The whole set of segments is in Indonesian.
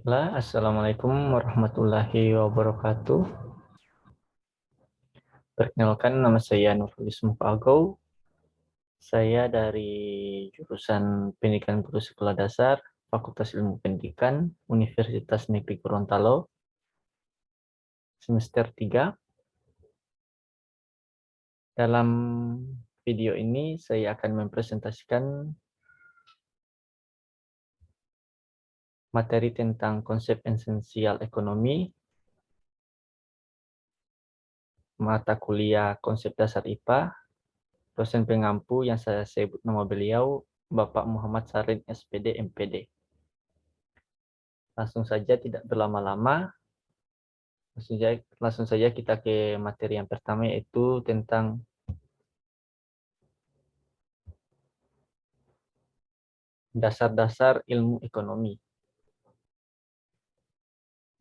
Assalamualaikum warahmatullahi wabarakatuh. Perkenalkan, nama saya Nurhulis Mukago. Saya dari jurusan Pendidikan Guru Sekolah Dasar, Fakultas Ilmu Pendidikan, Universitas Negeri Gorontalo, semester 3. Dalam video ini saya akan mempresentasikan materi tentang konsep esensial ekonomi, mata kuliah konsep dasar IPA, dosen pengampu yang saya sebut nama beliau, Bapak Muhammad Sarin SPD MPD. Langsung saja, tidak berlama-lama, langsung saja kita ke materi yang pertama, yaitu tentang dasar-dasar ilmu ekonomi.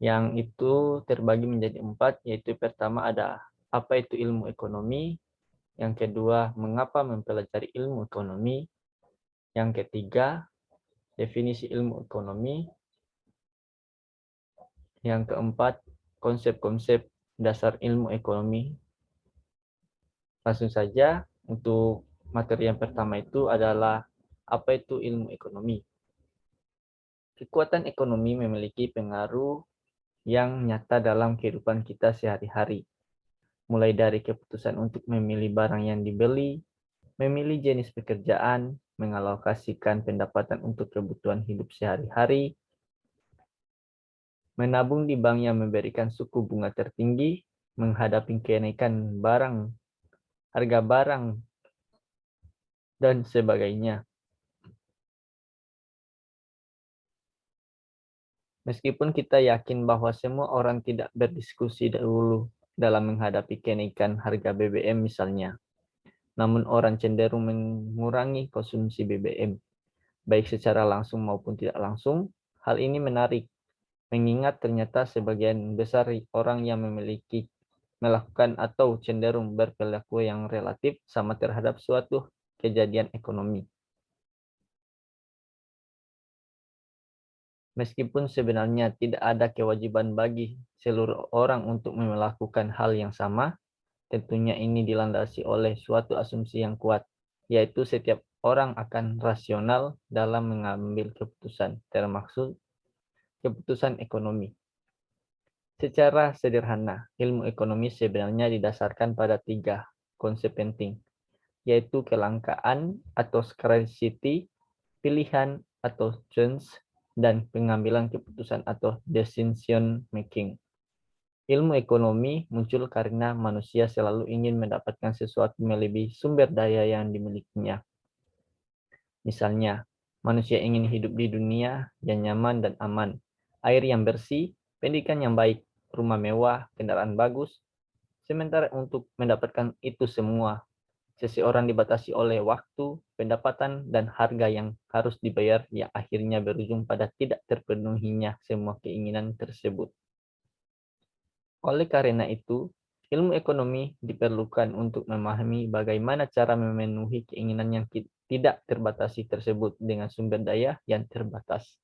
Yang itu terbagi menjadi 4, yaitu pertama ada apa itu ilmu ekonomi, yang kedua mengapa mempelajari ilmu ekonomi, yang ketiga definisi ilmu ekonomi, yang keempat konsep-konsep dasar ilmu ekonomi. Langsung saja, untuk materi yang pertama itu adalah apa itu ilmu ekonomi. Kekuatan ekonomi memiliki pengaruh yang nyata dalam kehidupan kita sehari-hari. Mulai dari keputusan untuk memilih barang yang dibeli, memilih jenis pekerjaan, mengalokasikan pendapatan untuk kebutuhan hidup sehari-hari, menabung di bank yang memberikan suku bunga tertinggi, menghadapi kenaikan harga barang, dan sebagainya. Meskipun kita yakin bahwa semua orang tidak berdiskusi dahulu dalam menghadapi kenaikan harga BBM misalnya, namun orang cenderung mengurangi konsumsi BBM, baik secara langsung maupun tidak langsung. Hal ini menarik, mengingat ternyata sebagian besar orang yang melakukan atau cenderung berperilaku yang relatif sama terhadap suatu kejadian ekonomi. Meskipun sebenarnya tidak ada kewajiban bagi seluruh orang untuk melakukan hal yang sama, tentunya ini dilandasi oleh suatu asumsi yang kuat, yaitu setiap orang akan rasional dalam mengambil keputusan, termasuk keputusan ekonomi. Secara sederhana, ilmu ekonomi sebenarnya didasarkan pada 3 konsep penting, yaitu kelangkaan atau scarcity, pilihan atau choice, dan pengambilan keputusan atau decision making. Ilmu ekonomi muncul karena manusia selalu ingin mendapatkan sesuatu melebihi sumber daya yang dimilikinya. Misalnya, manusia ingin hidup di dunia yang nyaman dan aman, air yang bersih, pendidikan yang baik, rumah mewah, kendaraan bagus. Sementara untuk mendapatkan itu semua, seseorang dibatasi oleh waktu, pendapatan, dan harga yang harus dibayar, yang akhirnya berujung pada tidak terpenuhinya semua keinginan tersebut. Oleh karena itu, ilmu ekonomi diperlukan untuk memahami bagaimana cara memenuhi keinginan yang tidak terbatasi tersebut dengan sumber daya yang terbatas.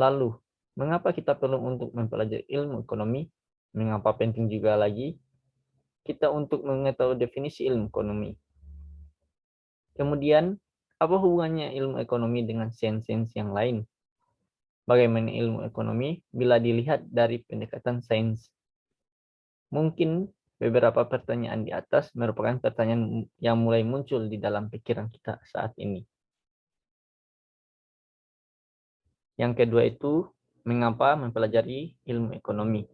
Lalu, mengapa kita perlu untuk mempelajari ilmu ekonomi? Mengapa penting juga lagi kita untuk mengetahui definisi ilmu ekonomi? Kemudian, apa hubungannya ilmu ekonomi dengan sains-sains yang lain? Bagaimana ilmu ekonomi bila dilihat dari pendekatan sains? Mungkin beberapa pertanyaan di atas merupakan pertanyaan yang mulai muncul di dalam pikiran kita saat ini. Yang kedua itu, mengapa mempelajari ilmu ekonomi?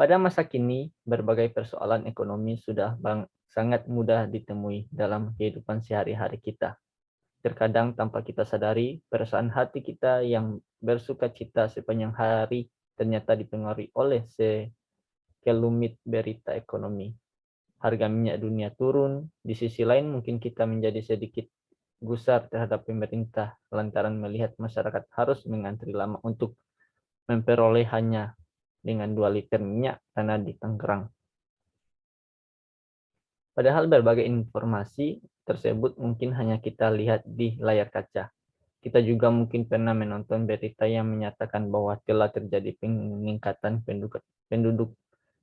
Pada masa kini, berbagai persoalan ekonomi sudah sangat mudah ditemui dalam kehidupan sehari-hari kita. Terkadang tanpa kita sadari, perasaan hati kita yang bersuka cita sepanjang hari ternyata dipengaruhi oleh sekelumit berita ekonomi. Harga minyak dunia turun, di sisi lain mungkin kita menjadi sedikit gusar terhadap pemerintah lantaran melihat masyarakat harus mengantri lama untuk memperoleh hanya dengan 2 liter minyak tanah di Tangerang. Padahal berbagai informasi tersebut mungkin hanya kita lihat di layar kaca. Kita juga mungkin pernah menonton berita yang menyatakan bahwa telah terjadi peningkatan penduduk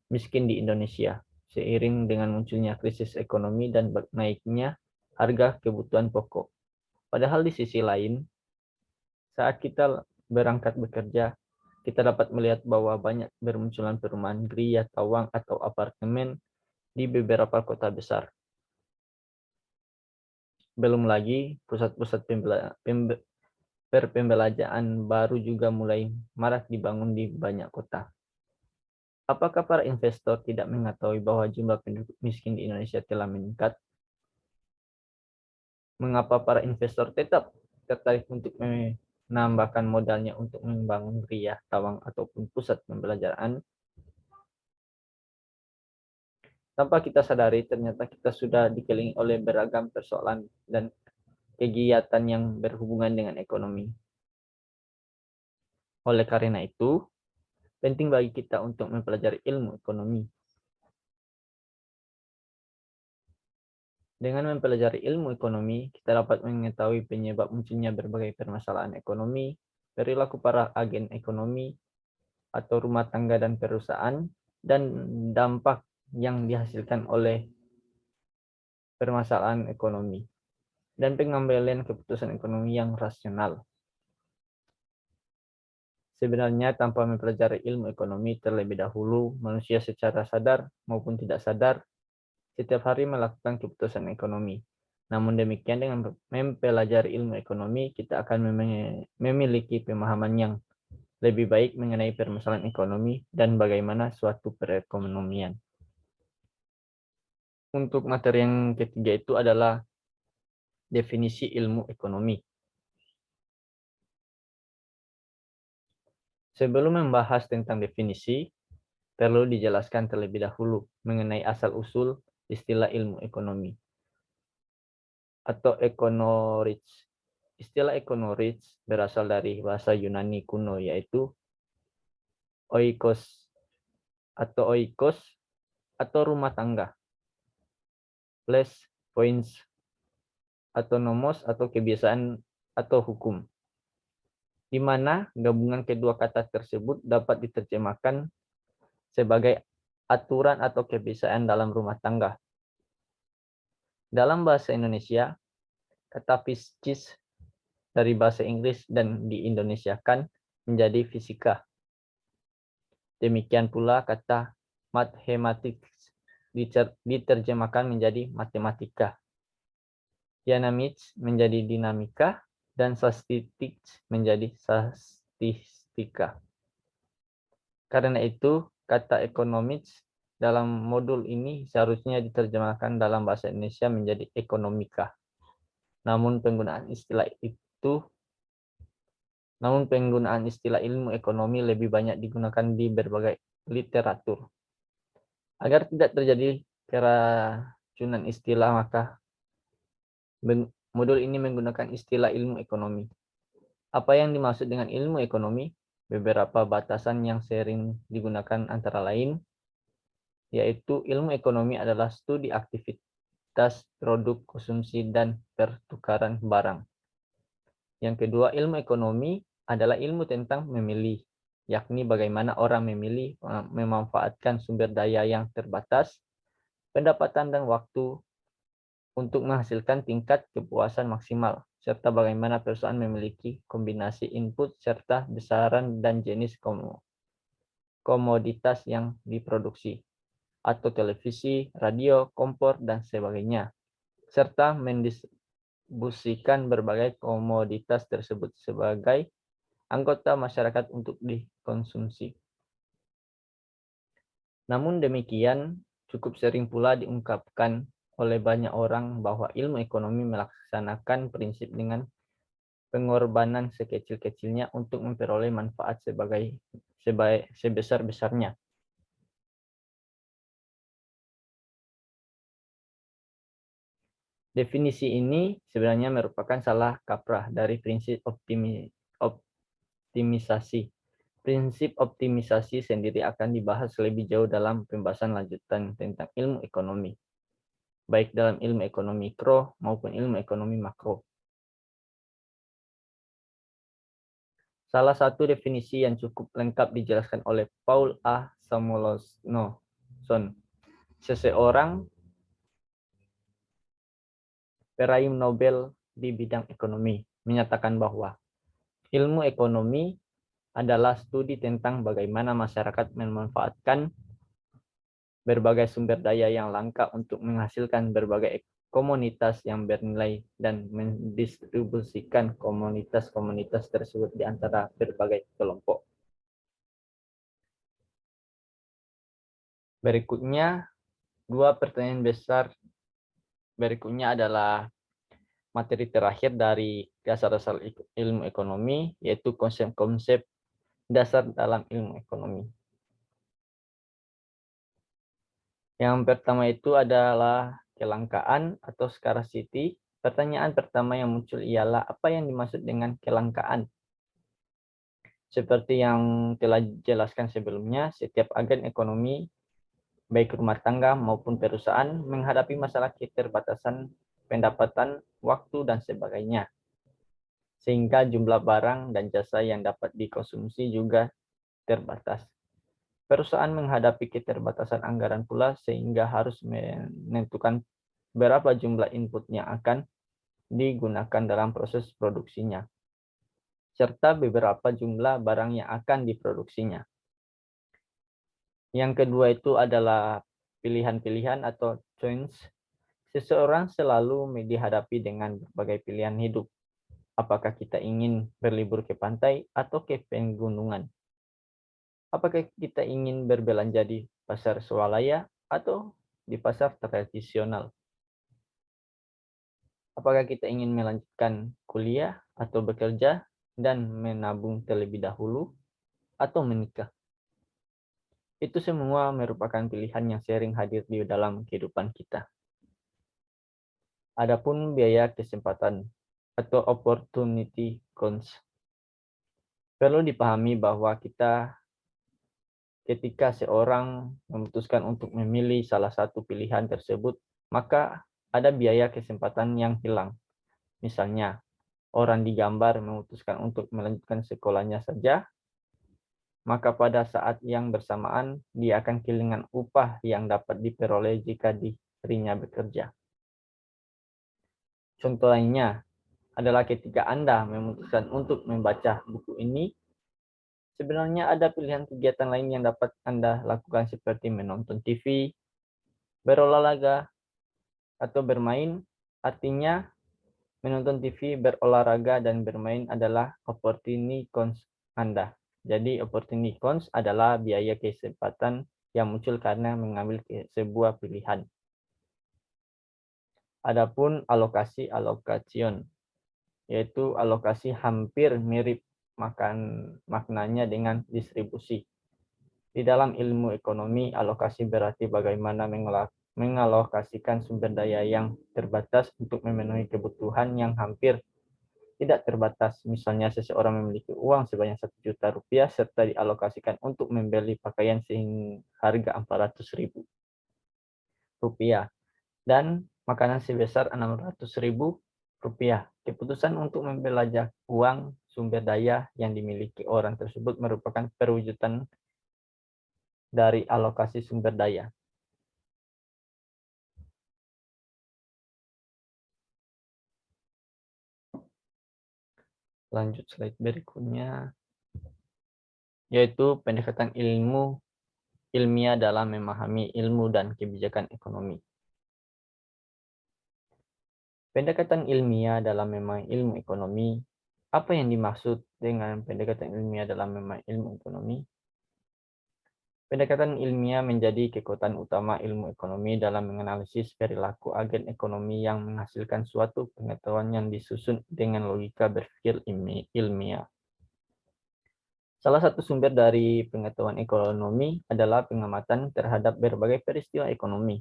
miskin di Indonesia seiring dengan munculnya krisis ekonomi dan naiknya harga kebutuhan pokok. Padahal di sisi lain, saat kita berangkat bekerja, kita dapat melihat bahwa banyak bermunculan perumahan geria, tawang, atau apartemen di beberapa kota besar. Belum lagi pusat-pusat perpembelajaran baru juga mulai marak dibangun di banyak kota. Apakah para investor tidak mengetahui bahwa jumlah penduduk miskin di Indonesia telah meningkat? Mengapa para investor tetap tertarik untuk menambahkan modalnya untuk membangun geria, tawang, ataupun pusat pembelajaran? Tanpa kita sadari, ternyata kita sudah dikelilingi oleh beragam persoalan dan kegiatan yang berhubungan dengan ekonomi. Oleh karena itu, penting bagi kita untuk mempelajari ilmu ekonomi. Dengan mempelajari ilmu ekonomi, kita dapat mengetahui penyebab munculnya berbagai permasalahan ekonomi, perilaku para agen ekonomi, atau rumah tangga dan perusahaan, dan dampak yang dihasilkan oleh permasalahan ekonomi, dan pengambilan keputusan ekonomi yang rasional. Sebenarnya tanpa mempelajari ilmu ekonomi terlebih dahulu, manusia secara sadar maupun tidak sadar setiap hari melakukan keputusan ekonomi. Namun demikian, dengan mempelajari ilmu ekonomi, kita akan memiliki pemahaman yang lebih baik mengenai permasalahan ekonomi dan bagaimana suatu perekonomian. Untuk materi yang ketiga itu adalah definisi ilmu ekonomi. Sebelum membahas tentang definisi, perlu dijelaskan terlebih dahulu mengenai asal-usul istilah ilmu ekonomi atau ekonoritz. Istilah ekonoritz berasal dari bahasa Yunani kuno, yaitu oikos atau rumah tangga, plus points atau nomos atau kebiasaan atau hukum, di mana gabungan kedua kata tersebut dapat diterjemahkan sebagai aturan atau kebiasaan dalam rumah tangga. Dalam bahasa Indonesia, kata physics dari bahasa Inggris dan diindonesiakan menjadi fisika. Demikian pula kata mathematics diterjemahkan menjadi matematika. Dynamics menjadi dinamika, dan statistics menjadi statistika. Karena itu, kata economics dalam modul ini seharusnya diterjemahkan dalam bahasa Indonesia menjadi ekonomika. Namun penggunaan istilah ilmu ekonomi lebih banyak digunakan di berbagai literatur. Agar tidak terjadi keracunan istilah, maka modul ini menggunakan istilah ilmu ekonomi. Apa yang dimaksud dengan ilmu ekonomi? Beberapa batasan yang sering digunakan antara lain, yaitu ilmu ekonomi adalah studi aktivitas produk, konsumsi, dan pertukaran barang. Yang kedua, ilmu ekonomi adalah ilmu tentang memilih, yakni bagaimana orang memilih memanfaatkan sumber daya yang terbatas, pendapatan dan waktu untuk menghasilkan tingkat kepuasan maksimal, serta bagaimana perusahaan memiliki kombinasi input serta besaran dan jenis komoditas yang diproduksi, atau televisi, radio, kompor, dan sebagainya, serta mendistribusikan berbagai komoditas tersebut sebagai anggota masyarakat untuk dikonsumsi. Namun demikian, cukup sering pula diungkapkan oleh banyak orang bahwa ilmu ekonomi melaksanakan prinsip dengan pengorbanan sekecil-kecilnya untuk memperoleh manfaat sebesar-besarnya. Definisi ini sebenarnya merupakan salah kaprah dari prinsip optimisasi. Prinsip optimisasi sendiri akan dibahas lebih jauh dalam pembahasan lanjutan tentang ilmu ekonomi, baik dalam ilmu ekonomi mikro maupun ilmu ekonomi makro. Salah satu definisi yang cukup lengkap dijelaskan oleh Paul A. Samuelson, seseorang peraih Nobel di bidang ekonomi, menyatakan bahwa ilmu ekonomi adalah studi tentang bagaimana masyarakat memanfaatkan berbagai sumber daya yang langka untuk menghasilkan berbagai komunitas yang bernilai dan mendistribusikan komunitas-komunitas tersebut di antara berbagai kelompok. Berikutnya, dua pertanyaan besar berikutnya adalah materi terakhir dari dasar-dasar ilmu ekonomi, yaitu konsep-konsep dasar dalam ilmu ekonomi. Yang pertama itu adalah kelangkaan atau scarcity. Pertanyaan pertama yang muncul ialah apa yang dimaksud dengan kelangkaan? Seperti yang telah dijelaskan sebelumnya, setiap agen ekonomi, baik rumah tangga maupun perusahaan, menghadapi masalah keterbatasan pendapatan, waktu, dan sebagainya. Sehingga jumlah barang dan jasa yang dapat dikonsumsi juga terbatas. Perusahaan menghadapi keterbatasan anggaran pula sehingga harus menentukan berapa jumlah input yang akan digunakan dalam proses produksinya, serta beberapa jumlah barang yang akan diproduksinya. Yang kedua itu adalah pilihan-pilihan atau choice. Seseorang selalu dihadapi dengan berbagai pilihan hidup. Apakah kita ingin berlibur ke pantai atau ke pegunungan? Apakah kita ingin berbelanja di pasar swalaya atau di pasar tradisional? Apakah kita ingin melanjutkan kuliah atau bekerja dan menabung terlebih dahulu atau menikah? Itu semua merupakan pilihan yang sering hadir di dalam kehidupan kita. Adapun biaya kesempatan atau opportunity cost. Perlu dipahami bahwa ketika seorang memutuskan untuk memilih salah satu pilihan tersebut, maka ada biaya kesempatan yang hilang. Misalnya, orang digambar memutuskan untuk melanjutkan sekolahnya saja, maka pada saat yang bersamaan dia akan kehilangan upah yang dapat diperoleh jika dirinya bekerja. Contoh lainnya adalah ketika Anda memutuskan untuk membaca buku ini, sebenarnya ada pilihan kegiatan lain yang dapat Anda lakukan seperti menonton TV, berolahraga, atau bermain. Artinya, menonton TV, berolahraga, dan bermain adalah opportunity cost Anda. Jadi opportunity cost adalah biaya kesempatan yang muncul karena mengambil sebuah pilihan. Adapun alokasi allocation, yaitu alokasi hampir mirip maknanya dengan distribusi. Di dalam ilmu ekonomi, alokasi berarti bagaimana mengalokasikan sumber daya yang terbatas untuk memenuhi kebutuhan yang hampir tidak terbatas. Misalnya seseorang memiliki uang sebanyak 1 juta rupiah serta dialokasikan untuk membeli pakaian seharga 400.000 rupiah dan makanan sebesar 600.000 rupiah. Keputusan untuk membelanja uang sumber daya yang dimiliki orang tersebut merupakan perwujudan dari alokasi sumber daya. Lanjut slide berikutnya, yaitu pendekatan ilmiah dalam memahami ilmu dan kebijakan ekonomi. Pendekatan ilmiah dalam memahami ilmu ekonomi. Apa yang dimaksud dengan pendekatan ilmiah dalam memahami ilmu ekonomi? Pendekatan ilmiah menjadi kekuatan utama ilmu ekonomi dalam menganalisis perilaku agen ekonomi yang menghasilkan suatu pengetahuan yang disusun dengan logika berpikir ilmiah. Salah satu sumber dari pengetahuan ekonomi adalah pengamatan terhadap berbagai peristiwa ekonomi,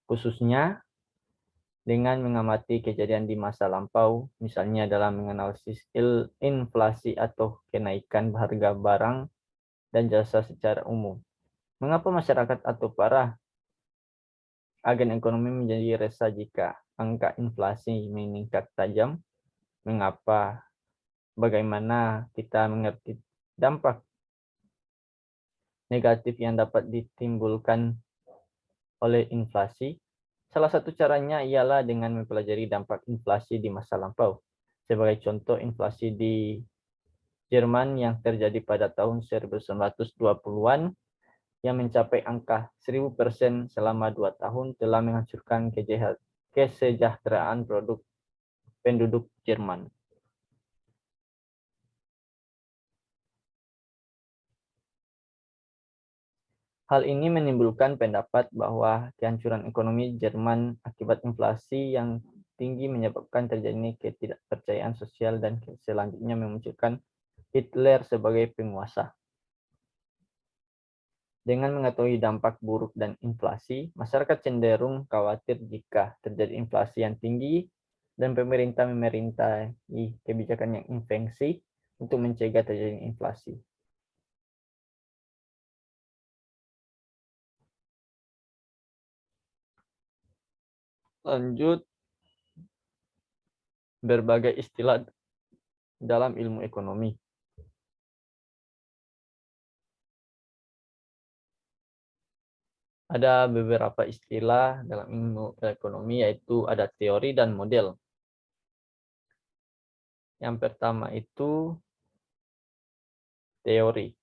khususnya dengan mengamati kejadian di masa lampau, misalnya dalam menganalisis inflasi atau kenaikan harga barang dan jasa secara umum. Mengapa masyarakat atau para agen ekonomi menjadi resah jika angka inflasi meningkat tajam? Mengapa bagaimana kita mengerti dampak negatif yang dapat ditimbulkan oleh inflasi? Salah satu caranya ialah dengan mempelajari dampak inflasi di masa lampau. Sebagai contoh, inflasi di Jerman yang terjadi pada tahun 1920-an yang mencapai angka 1000% selama 2 tahun telah menghancurkan kesejahteraan penduduk Jerman. Hal ini menimbulkan pendapat bahwa kehancuran ekonomi Jerman akibat inflasi yang tinggi menyebabkan terjadinya ketidakpercayaan sosial dan selanjutnya memunculkan Hitler sebagai penguasa. Dengan mengetahui dampak buruk dan inflasi, masyarakat cenderung khawatir jika terjadi inflasi yang tinggi dan pemerintah memerintahi kebijakan yang intensif untuk mencegah terjadinya inflasi. Lanjut, berbagai istilah dalam ilmu ekonomi. Ada beberapa istilah dalam ilmu ekonomi, yaitu ada teori dan model. Yang pertama itu teori.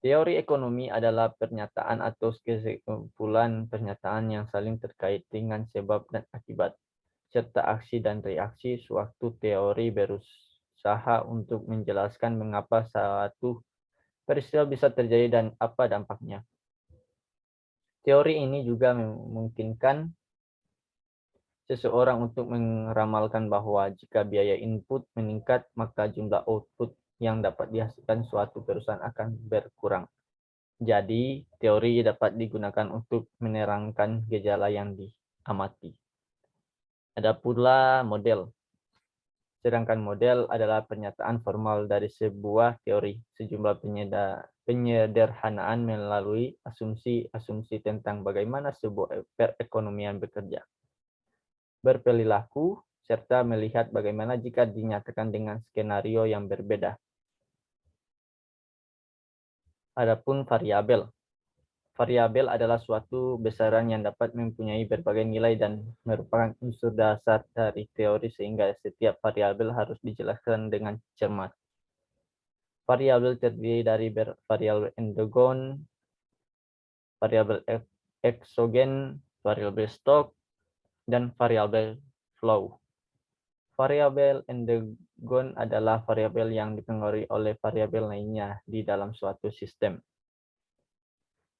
Teori ekonomi adalah pernyataan atau kesimpulan pernyataan yang saling terkait dengan sebab dan akibat, serta aksi dan reaksi. Suatu teori berusaha untuk menjelaskan mengapa suatu peristiwa bisa terjadi dan apa dampaknya. Teori ini juga memungkinkan seseorang untuk meramalkan bahwa jika biaya input meningkat, maka jumlah output yang dapat dihasilkan suatu perusahaan akan berkurang. Jadi, teori dapat digunakan untuk menerangkan gejala yang diamati. Ada pula model. Sedangkan model adalah pernyataan formal dari sebuah teori, sejumlah penyederhanaan melalui asumsi-asumsi tentang bagaimana sebuah perekonomian bekerja, berperilaku, serta melihat bagaimana jika dinyatakan dengan skenario yang berbeda. Adapun variabel. Variabel adalah suatu besaran yang dapat mempunyai berbagai nilai dan merupakan unsur dasar dari teori sehingga setiap variabel harus dijelaskan dengan cermat. Variabel terdiri dari variabel endogen, variabel eksogen, variabel stok, dan variabel flow. Variabel endogen adalah variabel yang dipengaruhi oleh variabel lainnya di dalam suatu sistem.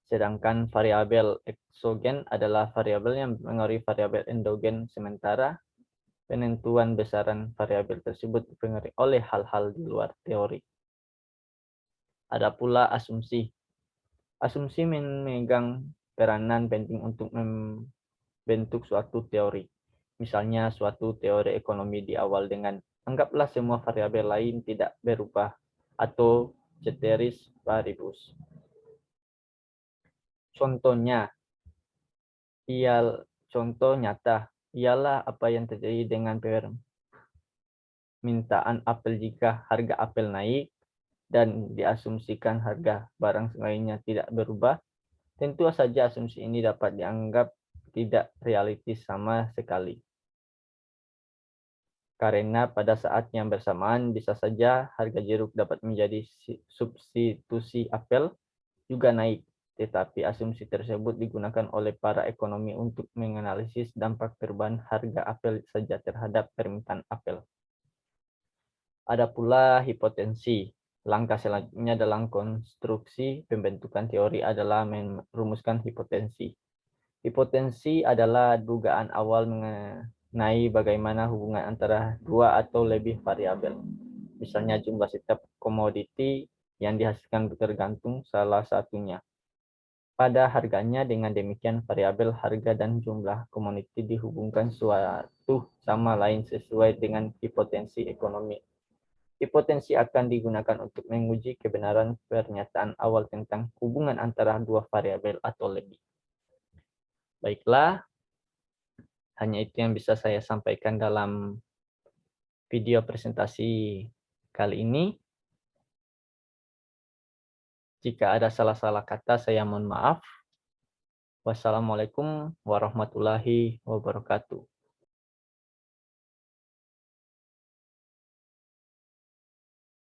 Sedangkan variabel eksogen adalah variabel yang mempengaruhi variabel endogen, sementara penentuan besaran variabel tersebut dipengaruhi oleh hal-hal di luar teori. Ada pula asumsi. Asumsi memegang peranan penting untuk membentuk suatu teori. Misalnya suatu teori ekonomi di awal dengan anggaplah semua variabel lain tidak berubah atau ceteris paribus. Contoh nyata ialah apa yang terjadi dengan permintaan apel jika harga apel naik dan diasumsikan harga barang lainnya tidak berubah. Tentu saja asumsi ini dapat dianggap tidak realistis sama sekali. Karena pada saat yang bersamaan bisa saja harga jeruk dapat menjadi substitusi apel juga naik. Tetapi asumsi tersebut digunakan oleh para ekonomi untuk menganalisis dampak perubahan harga apel saja terhadap permintaan apel. Ada pula hipotensi. Langkah selanjutnya dalam konstruksi pembentukan teori adalah merumuskan hipotensi. Hipotensi adalah dugaan awal mengenai bagaimana hubungan antara dua atau lebih variabel. Misalnya jumlah setiap komoditi yang dihasilkan tergantung salah satunya pada harganya. Dengan demikian variabel harga dan jumlah komoditi dihubungkan suatu sama lain sesuai dengan hipotensi ekonomi. Hipotensi akan digunakan untuk menguji kebenaran pernyataan awal tentang hubungan antara dua variabel atau lebih. Baiklah, hanya itu yang bisa saya sampaikan dalam video presentasi kali ini. Jika ada salah-salah kata, saya mohon maaf. Wassalamualaikum warahmatullahi wabarakatuh.